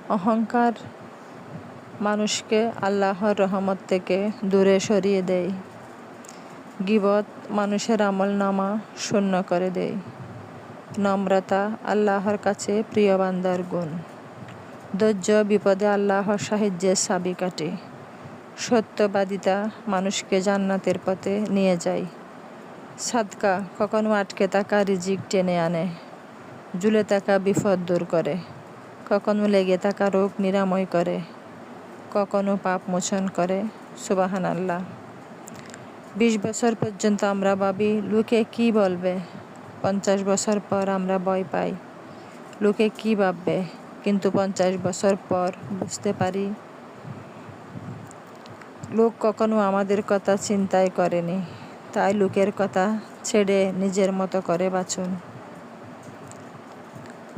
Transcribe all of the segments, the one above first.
অহংকার মানুষকে আল্লাহর রহমত থেকে দূরে সরিয়ে দেয়। গীবত মানুষের আমলনামা শূন্য করে দেয়। নম্রতা আল্লাহর কাছে প্রিয় বান্দার গুণ। ধৈর্য বিপদে আল্লাহর সাহায্যের চাবিকাঠি। সত্যবাদিতা মানুষকে জান্নাতের পথে নিয়ে যায়। সাদকা কখনো আটকে থাকা রিজিক টেনে আনে, ঝুলে থাকা বিপদ দূর করে, কখনো লেগে থাকা রোগ নিরাময় করে, কখনো পাপ মোচন করে। সুবহানাল্লাহ। 20 বছর পর্যন্ত আমরা ভাবি লোকে কি বলবে, 50 বছর পর আমরা ভয় পাই লোকে কি ভাববে, কিন্তু 50 বছর পর বুঝতে পারি লোক কখনো আমাদের কথা চিন্তাই করেনি। তাই লোকের কথা ছেড়ে নিজের মতো করে বাঁচুন।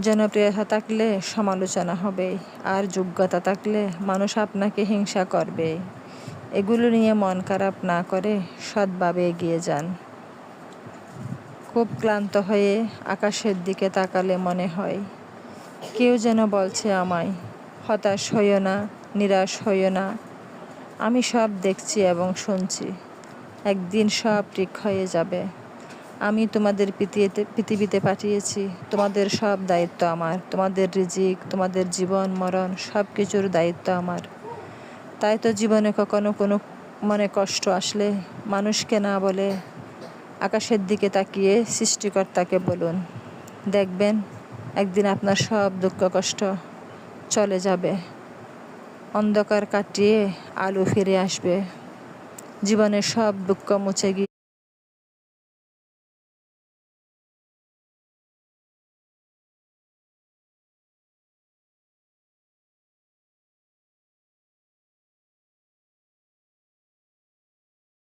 জনপ্রিয়তা থাকলে সমালোচনা হবে, আর যোগ্যতা থাকলে মানুষ আপনাকে হিংসা করবে। এগুলো নিয়ে মন খারাপ না করে সৎভাবে এগিয়ে যান। খুব ক্লান্ত হয়ে আকাশের দিকে তাকালে মনে হয় কেউ যেন বলছে আমায়, হতাশ হইও না, নিরাশ হইও না, আমি সব দেখছি এবং শুনছি। একদিন সব ঠিক হয়ে যাবে। আমি তোমাদের পৃথিবীতে পাঠিয়েছি, তোমাদের সব দায়িত্ব আমার। তোমাদের রিজিক, তোমাদের জীবন মরণ সব কিছুর দায়িত্ব আমার। তাই তো জীবনে কখনো কোনো মনে কষ্ট আসলে মানুষকে না বলে আকাশের দিকে তাকিয়ে সৃষ্টিকর্তাকে বলুন। দেখবেন একদিন আপনার সব দুঃখ কষ্ট চলে যাবে, অন্ধকার কাটিয়ে আলো ফিরে আসবে, জীবনের সব দুঃখ মুছে গিয়ে